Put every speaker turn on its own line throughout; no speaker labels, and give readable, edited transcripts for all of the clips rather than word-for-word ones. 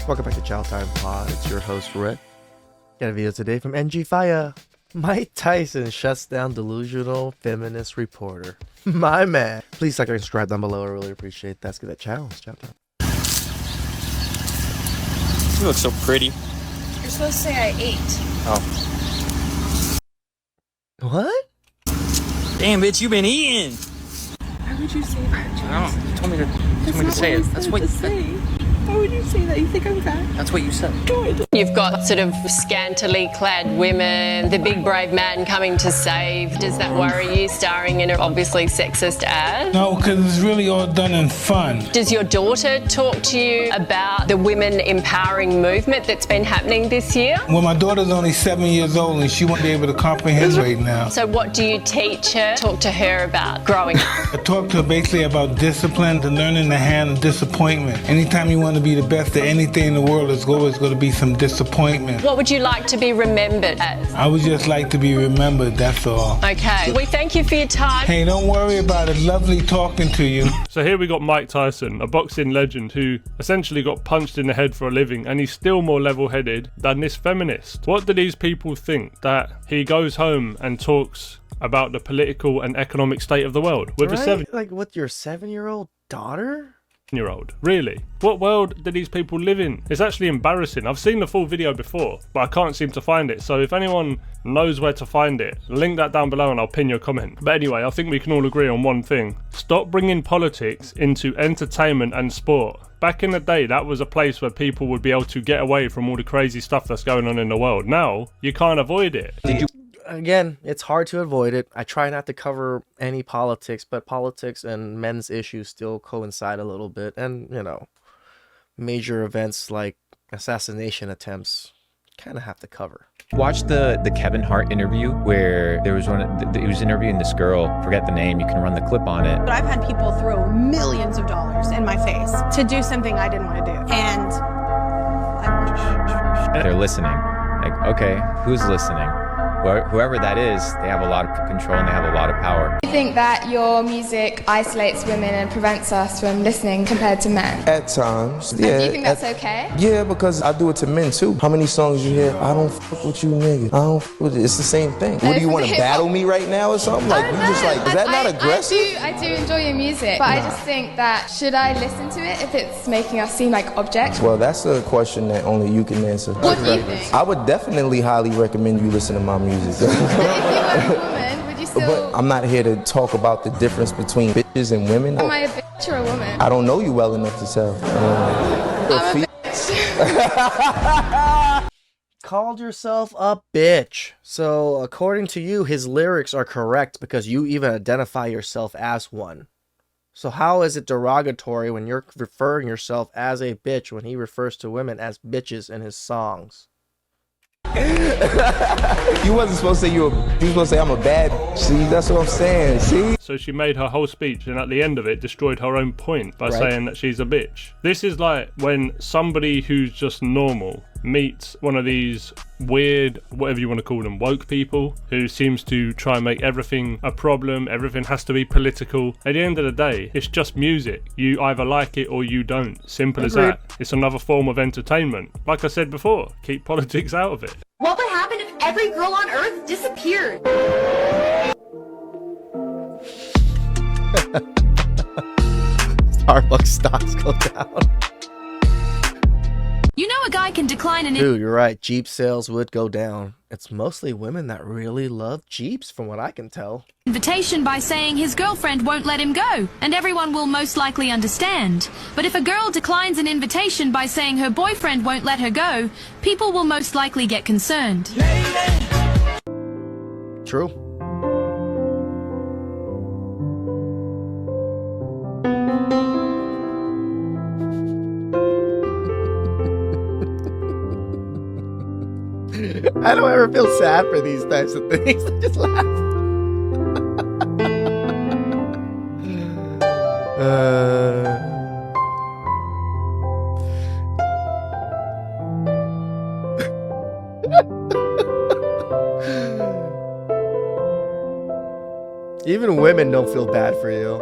Welcome back to TheChowTimePod. It's your host, Rick. Got a video today from NG Fire. Mike Tyson shuts down delusional feminist reporter. My man. Please like and subscribe down below. I really appreciate that. Let's get that channel. It's Chow Time.
You look so pretty.
You're supposed to say I ate.
Oh.
What?
Damn, bitch, you been eating.
Why would you say that, James?
I don't know. You told me to say it. That's what you said.
Why would you say that? You think I'm fat?
That's what you said.
You've got sort of scantily clad women, the big brave man coming to save. Does that worry you, starring in an obviously sexist ad?
No, because it's really all done in fun.
Does your daughter talk to you about the women empowering movement that's been happening this year?
Well, my daughter's only 7 years old and she won't be able to comprehend right now.
So what do you teach her? Talk to her about growing up.
I talk to her basically about discipline, to learning to handle disappointment. Anytime you want to be the best at anything in the world, there's always going to be some disappointment.
What would you like to be remembered as?
I would just like to be remembered, that's all.
Okay, we thank you for your time.
Hey, don't worry about it. Lovely talking to you.
So here we got Mike Tyson, a boxing legend who essentially got punched in the head for a living, and he's still more level-headed than this feminist. What do these people think, that he goes home and talks about the political and economic state of the world with a 7-year-old?
Like with your 7-year-old daughter?
Really? What world do these people live in? It's actually embarrassing. I've seen the full video before, but I can't seem to find it. So if anyone knows where to find it, link that down below and I'll pin your comment. But anyway, I think we can all agree on one thing. Stop bringing politics into entertainment and sport. Back in the day, that was a place where people would be able to get away from all the crazy stuff that's going on in the world. Now, you can't avoid it.
Again, it's hard to avoid it. I try not to cover any politics, but politics and men's issues still coincide a little bit. And, you know, major events like assassination attempts kind of have to cover.
Watch the Kevin Hart interview where there was he was interviewing this girl, forget the name, you can run the clip on it.
But I've had people throw millions of dollars in my face to do something I didn't want to do. And
they're listening. Like, okay, who's listening? Whoever that is, they have a lot of control and they have a lot of power.
I think that your music isolates women and prevents us from listening compared to men.
At times, yeah.
Do you think that's okay?
Yeah, because I do it to men too. How many songs you hear? I don't fuck with you, nigga. I don't fuck with it. It's the same thing. What do you want to battle me right now or something? Like, you just like, is that not aggressive?
I do enjoy your music, but I just think that should I listen to it if it's making us seem like objects?
Well, that's a question that only you can answer.
What do you think?
I would definitely highly recommend you listen to my music.
But if you were a woman, would you still...
But I'm not here to talk about the difference between bitches and women.
Am I a bitch or a woman?
I don't know you well enough to tell.
I'm a bitch.
Called yourself a bitch. So according to you, his lyrics are correct because you even identify yourself as one. So how is it derogatory when you're referring yourself as a bitch when he refers to women as bitches in his songs?
You wasn't supposed to say you were supposed to say I'm a bad. See, that's what I'm saying. See?
So she made her whole speech and at the end of it destroyed her own point by saying that she's a bitch. This is like when somebody who's just normal meets one of these weird, whatever you want to call them, woke people who seems to try and make everything a problem, everything has to be political. At the end of the day, it's just music. You either like it or you don't. Simple as that. It's another form of entertainment. Like I said before, keep politics out of it.
What would happen if every girl on Earth disappeared?
Starbucks stocks go down.
You know a guy can decline an...
Dude, you're right. Jeep sales would go down. It's mostly women that really love Jeeps, from what I can tell.
...invitation by saying his girlfriend won't let him go, and everyone will most likely understand. But if a girl declines an invitation by saying her boyfriend won't let her go, people will most likely get concerned.
True. I don't ever feel sad for these types of things. I just laugh. Even women don't feel bad for you.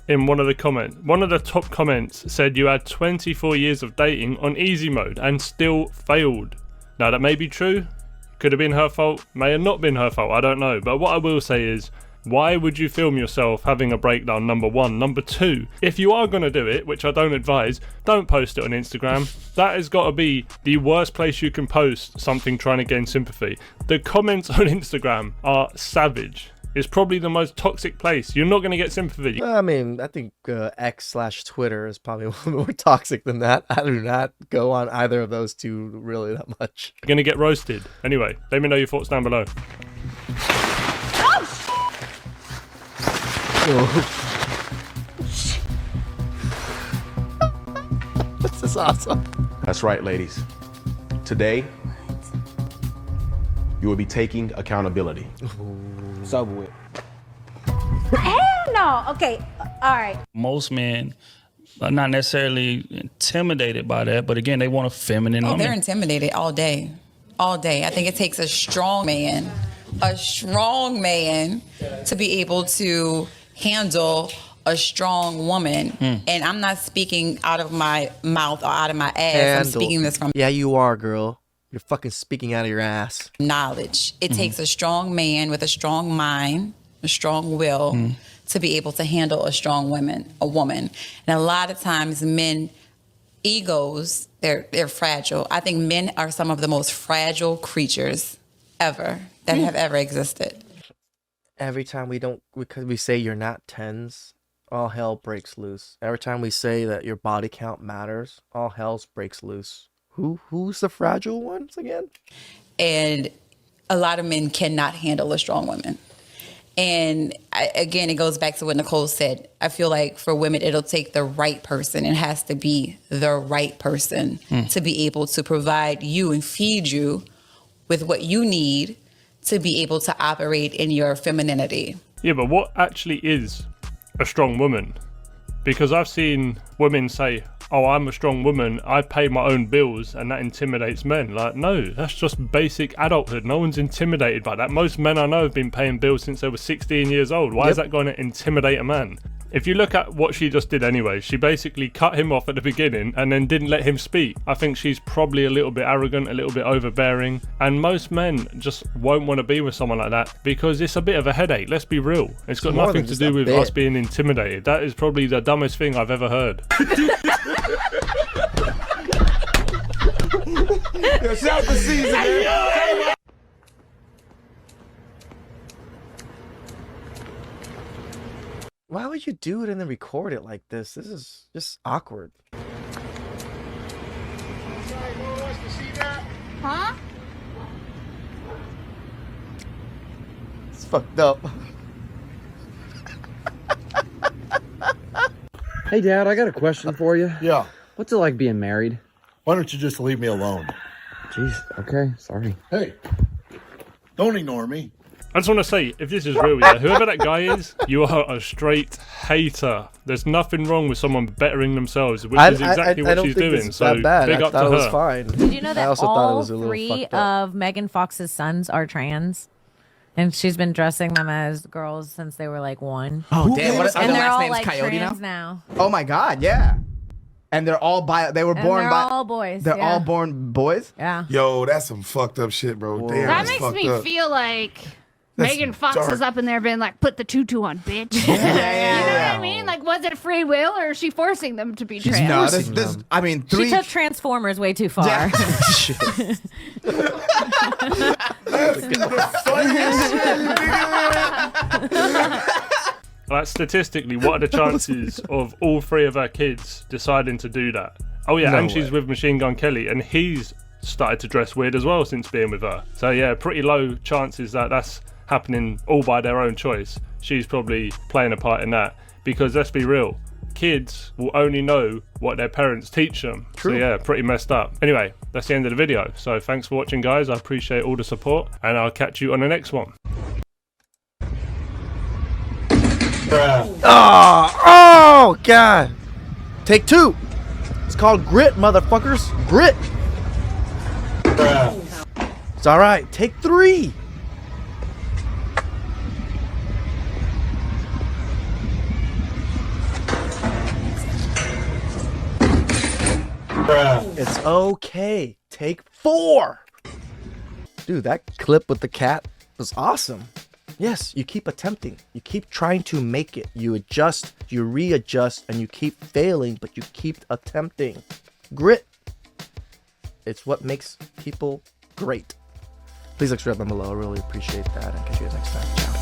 in one of the top comments said you had 24 years of dating on easy mode and still failed. Now that may be true, could have been her fault, may have not been her fault, I don't know. But what I will say is, why would you film yourself having a breakdown, number one? Number two, if you are going to do it, which I don't advise, don't post it on Instagram. That has got to be the worst place you can post something trying to gain sympathy. The comments on Instagram are savage. It's probably the most toxic place. You're not going to get sympathy.
I mean, I think X/Twitter is probably more toxic than that. I do not go on either of those two really that much.
You're going to get roasted. Anyway, let me know your thoughts down below.
This is awesome.
That's right, ladies. Today, you will be taking accountability.
It's over with.
Hell no. Okay, all right.
Most men are not necessarily intimidated by that, but again, they want a feminine woman.
They're intimidated all day. All day. I think it takes a strong man to be able to handle a strong woman. And I'm not speaking out of my mouth or out of my ass. I'm speaking this from
you are, girl. You're fucking speaking out of your ass.
knowledge. It takes a strong man with a strong mind, a strong will to be able to handle a strong woman. And a lot of times men egos, they're fragile. I think men are some of the most fragile creatures ever that have ever existed.
Every time we say you're not tens, all hell breaks loose. Every time we say that your body count matters, all hell breaks loose. Who's the fragile ones again?
And a lot of men cannot handle a strong woman. And again, it goes back to what Nicole said. I feel like for women, it'll take the right person. It has to be the right person to be able to provide you and feed you with what you need to be able to operate in your femininity.
Yeah, but what actually is a strong woman? Because I've seen women say, oh, I'm a strong woman, I pay my own bills, and that intimidates men. Like, no, that's just basic adulthood. No one's intimidated by that. Most men I know have been paying bills since they were 16 years old. Why is that going to intimidate a man? If you look at what she just did anyway, she basically cut him off at the beginning and then didn't let him speak. I think she's probably a little bit arrogant, a little bit overbearing, and most men just won't want to be with someone like that because it's a bit of a headache. Let's be real. It's got nothing to do with us being intimidated. That is probably the dumbest thing I've ever heard.
Shout the season, man.
Why would you do it and then record it like this? This is just awkward.
Huh?
It's fucked up.
Hey, Dad, I got a question for you.
Yeah.
What's it like being married?
Why don't you just leave me alone?
Jeez, okay, sorry.
Hey, don't ignore me.
I just want to say, if this is real, yeah, whoever that guy is, you are a straight hater. There's nothing wrong with someone bettering themselves, which is exactly what she's doing. So big up to her.
I thought it was fine.
Did you know that
also thought it
all
was a little
three
fucked up.
of Megan Fox's sons are trans? And she's been dressing them as girls since they were like 1.
Oh, damn. What are
And
their
they're
last
all
names
like
Coyote
trans
now?
now.
Oh my God, yeah. And they're all they were
And
born
they're
by
all boys.
They're
yeah.
all born boys?
Yeah.
Yo, that's some fucked up shit, bro. Damn,
That
that's
makes
fucked
me
up.
feel like
That's
Megan Fox
dark.
is up in there being like, put the tutu on, bitch. You know what I mean? Like, was it free will or is she forcing them to be trans?
No, this I mean,
She took Transformers way too far.
Like, statistically, what are the chances of all 3 of her kids deciding to do that? Oh yeah,
No
and she's
way.
with Machine Gun Kelly, and he's started to dress weird as well since being with her. So yeah, pretty low chances that that's happening all by their own choice. She's probably playing a part in that, because let's be real, kids will only know what their parents teach them.
True.
So yeah, pretty messed up. Anyway, that's the end of the video. So thanks for watching, guys. I appreciate all the support, and I'll catch you on the next one.
Oh, God. Take 2. It's called grit, motherfuckers. Grit. It's all right. Take 3. It's okay. Take 4. Dude, that clip with the cat was awesome. Yes, you keep attempting. You keep trying to make it. You adjust, you readjust, and you keep failing, but you keep attempting. Grit. It's what makes people great. Please subscribe down below. I really appreciate that. And catch you guys next time. Ciao.